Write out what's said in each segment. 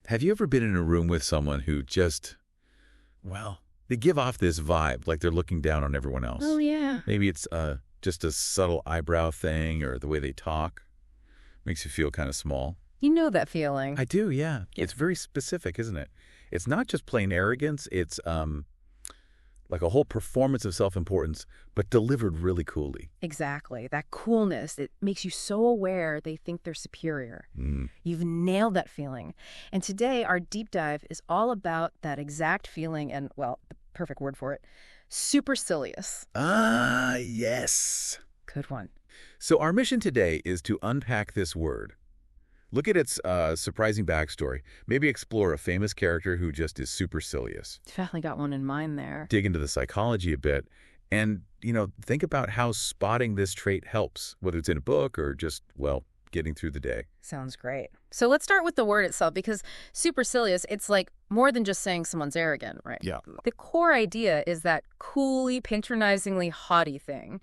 Have you ever been in a room with someone who just, well, they give off this vibe like they're looking down on everyone else? Oh, yeah. Maybe it's just a subtle eyebrow thing or the way they talk. Makes you feel kind of small. You know that feeling. I do, yeah. It's very specific, isn't it? It's not just plain arrogance. It's like a whole performance of self-importance, but delivered really coolly. Exactly. That coolness, it makes you so aware they think they're superior. Mm. You've nailed that feeling. And today, our deep dive is all about that exact feeling and, well, the perfect word for it, supercilious. Ah, yes. Good one. So our mission today is to unpack this word. Look at its surprising backstory. Maybe explore a famous character who just is supercilious. Definitely got one in mind there. Dig into the psychology a bit and, think about how spotting this trait helps, whether it's in a book or just, well, getting through the day. Sounds great. So let's start with the word itself, because supercilious, it's like more than just saying someone's arrogant, right? Yeah. The core idea is that coolly, patronizingly haughty thing.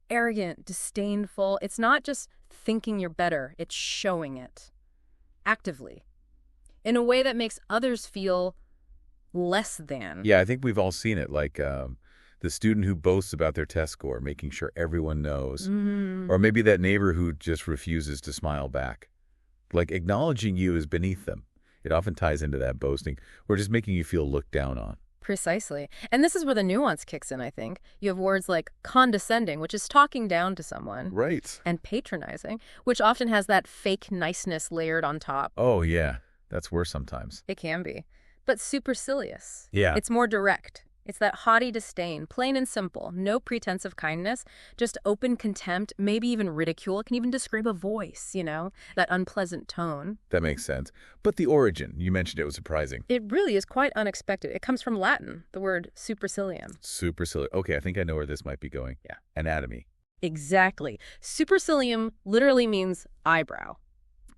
Arrogant, disdainful. It's not just thinking you're better. It's showing it actively in a way that makes others feel less than. Yeah, I think we've all seen it, like the student who boasts about their test score, making sure everyone knows. Mm-hmm. Or maybe that neighbor who just refuses to smile back. Like acknowledging you is beneath them. It often ties into that boasting, or just making you feel looked down on. Precisely. And this is where the nuance kicks in, I think. You have words like condescending, which is talking down to someone. Right. And patronizing, which often has that fake niceness layered on top. Oh, yeah. That's worse sometimes. It can be. But supercilious. Yeah. It's more direct. It's that haughty disdain, plain and simple. No pretense of kindness, just open contempt, maybe even ridicule. It can even describe a voice, that unpleasant tone. That makes sense. But the origin, you mentioned it was surprising. It really is quite unexpected. It comes from Latin, the word supercilium. Supercilious. Okay, I think I know where this might be going. Yeah. Anatomy. Exactly. Supercilium literally means eyebrow.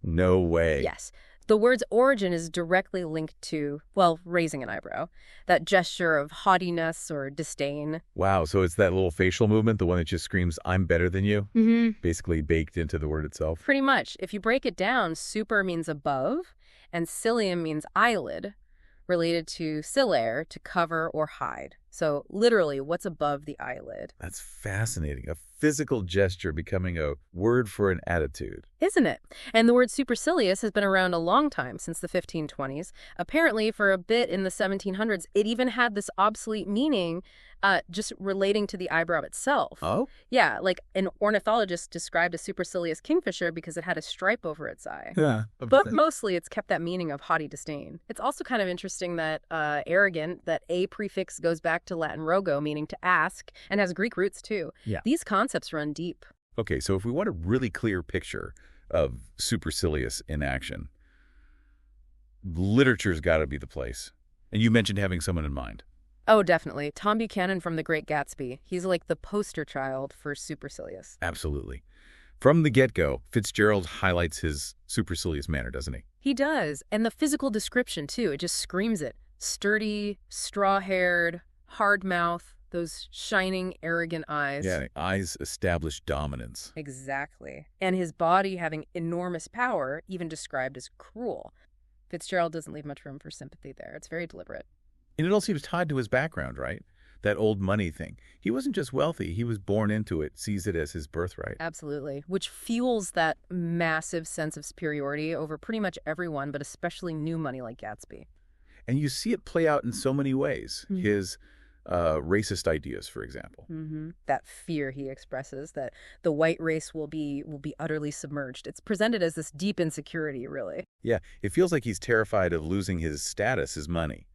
No way. Yes. The word's origin is directly linked to, well, raising an eyebrow, that gesture of haughtiness or disdain. Wow, so it's that little facial movement, the one that just screams, I'm better than you? Mm-hmm. Basically baked into the word itself? Pretty much. If you break it down, super means above, and cilium means eyelid, related to ciliare, to cover or hide. So literally, what's above the eyelid? That's fascinating. A physical gesture becoming a word for an attitude. Isn't it? And the word supercilious has been around a long time, since the 1520s. Apparently, for a bit in the 1700s, it even had this obsolete meaning just relating to the eyebrow itself. Oh? Yeah, like an ornithologist described a supercilious kingfisher because it had a stripe over its eye. Yeah. But mostly it's kept that meaning of haughty disdain. It's also kind of interesting that arrogant, that A prefix goes back to Latin rogo, meaning to ask, and has Greek roots too. Yeah. These concepts run deep. Okay, so if we want a really clear picture of supercilious in action, literature's got to be the place. And you mentioned having someone in mind. Oh, definitely. Tom Buchanan from The Great Gatsby. He's like the poster child for supercilious. Absolutely. From the get-go, Fitzgerald highlights his supercilious manner, doesn't he? He does. And the physical description, too. It just screams it. Sturdy, straw-haired, hard mouth, those shining, arrogant eyes. Yeah, eyes establish dominance. Exactly. And his body having enormous power, even described as cruel. Fitzgerald doesn't leave much room for sympathy there. It's very deliberate. And it all seems tied to his background, right? That old money thing. He wasn't just wealthy. He was born into it, sees it as his birthright. Absolutely. Which fuels that massive sense of superiority over pretty much everyone, but especially new money like Gatsby. And you see it play out in so many ways. Mm-hmm. His racist ideas, for example. Mm-hmm. That fear he expresses that the white race will be utterly submerged. It's presented as this deep insecurity, really. Yeah, it feels like he's terrified of losing his status, his money.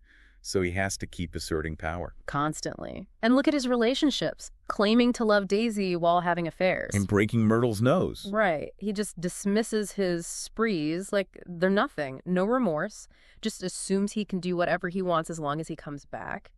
So he has to keep asserting power. Constantly. And look at his relationships, claiming to love Daisy while having affairs. And breaking Myrtle's nose. Right. He just dismisses his sprees like they're nothing. No remorse. Just assumes he can do whatever he wants as long as he comes back.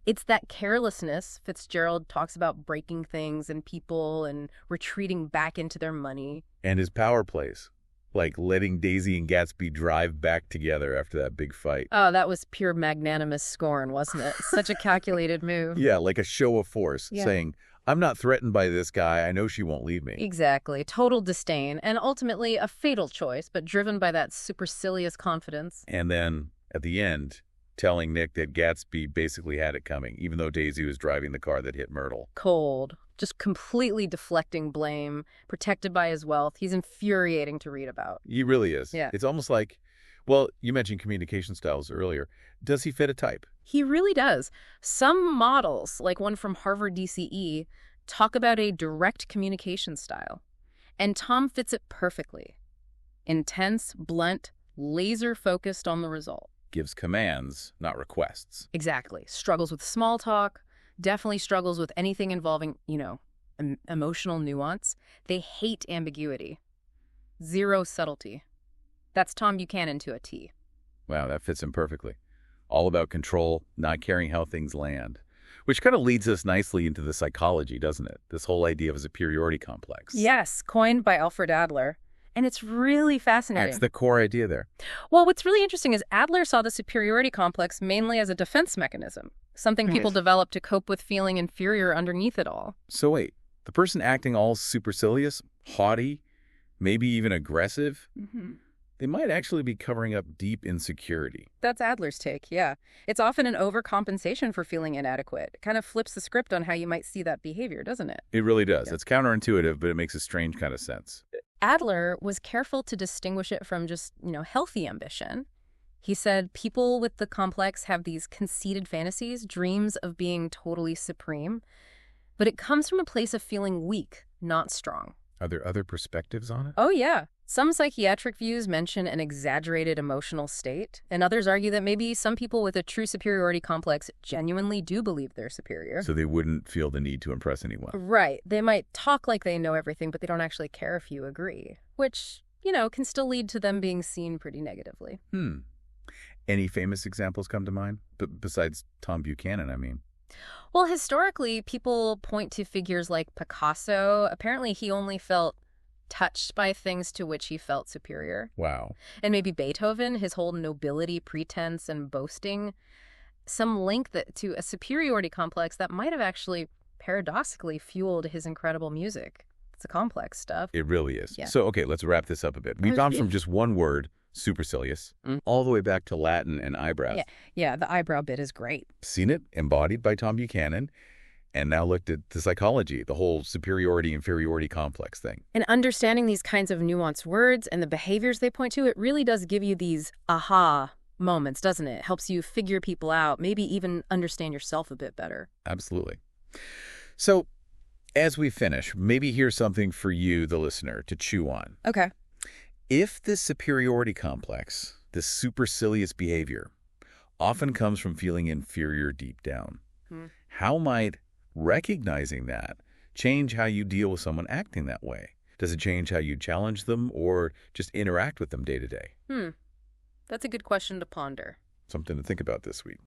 It's that carelessness Fitzgerald talks about, breaking things and people and retreating back into their money. And his power plays. Like letting Daisy and Gatsby drive back together after that big fight. Oh, that was pure magnanimous scorn, wasn't it? Such a calculated move. Yeah, like a show of force, Yeah. saying, I'm not threatened by this guy. I know she won't leave me. Exactly. Total disdain, and ultimately a fatal choice, but driven by that supercilious confidence. And then, at the end, telling Nick that Gatsby basically had it coming, even though Daisy was driving the car that hit Myrtle. Cold. Just completely deflecting blame, protected by his wealth. He's infuriating to read about. He really is. Yeah. It's almost like, well, you mentioned communication styles earlier. Does he fit a type? He really does. Some models, like one from Harvard DCE, talk about a direct communication style. And Tom fits it perfectly. Intense, blunt, laser-focused on the result. Gives commands, not requests. Exactly. Struggles with small talk, definitely struggles with anything involving, emotional nuance. They hate ambiguity. Zero subtlety. That's Tom Buchanan to a T. Wow, that fits him perfectly. All about control, not caring how things land. Which kind of leads us nicely into the psychology, doesn't it? This whole idea of a superiority complex. Yes, coined by Alfred Adler. And it's really fascinating. That's the core idea there. Well, what's really interesting is Adler saw the superiority complex mainly as a defense mechanism, something people develop to cope with feeling inferior underneath it all. So wait, the person acting all supercilious, haughty, maybe even aggressive, they might actually be covering up deep insecurity. That's Adler's take, yeah. It's often an overcompensation for feeling inadequate. It kind of flips the script on how you might see that behavior, doesn't it? It really does. Yeah. It's counterintuitive, but it makes a strange kind of sense. Adler was careful to distinguish it from just, healthy ambition. He said people with the complex have these conceited fantasies, dreams of being totally supreme, but it comes from a place of feeling weak, not strong. Are there other perspectives on it? Oh, yeah. Some psychiatric views mention an exaggerated emotional state, and others argue that maybe some people with a true superiority complex genuinely do believe they're superior. So they wouldn't feel the need to impress anyone. Right. They might talk like they know everything, but they don't actually care if you agree, which, can still lead to them being seen pretty negatively. Any famous examples come to mind? Besides Tom Buchanan, I mean. Well, historically, people point to figures like Picasso. Apparently, he only felt touched by things to which he felt superior. Wow. And maybe Beethoven, his whole nobility, pretense, and boasting, some link to a superiority complex that might have actually paradoxically fueled his incredible music. It's a complex stuff. It really is. Yeah. So, okay, let's wrap this up a bit. We've gone from just one word, supercilious, all the way back to Latin and eyebrows. Yeah, the eyebrow bit is great. Seen it embodied by Tom Buchanan, and now looked at the psychology, the whole superiority-inferiority complex thing. And understanding these kinds of nuanced words and the behaviors they point to, it really does give you these aha moments, doesn't it? It helps you figure people out, maybe even understand yourself a bit better. Absolutely. So, as we finish, maybe here's something for you, the listener, to chew on. Okay. If this superiority complex, this supercilious behavior, often comes from feeling inferior deep down, how might recognizing that change how you deal with someone acting that way? Does it change how you challenge them or just interact with them day to day? That's a good question to ponder. Something to think about this week.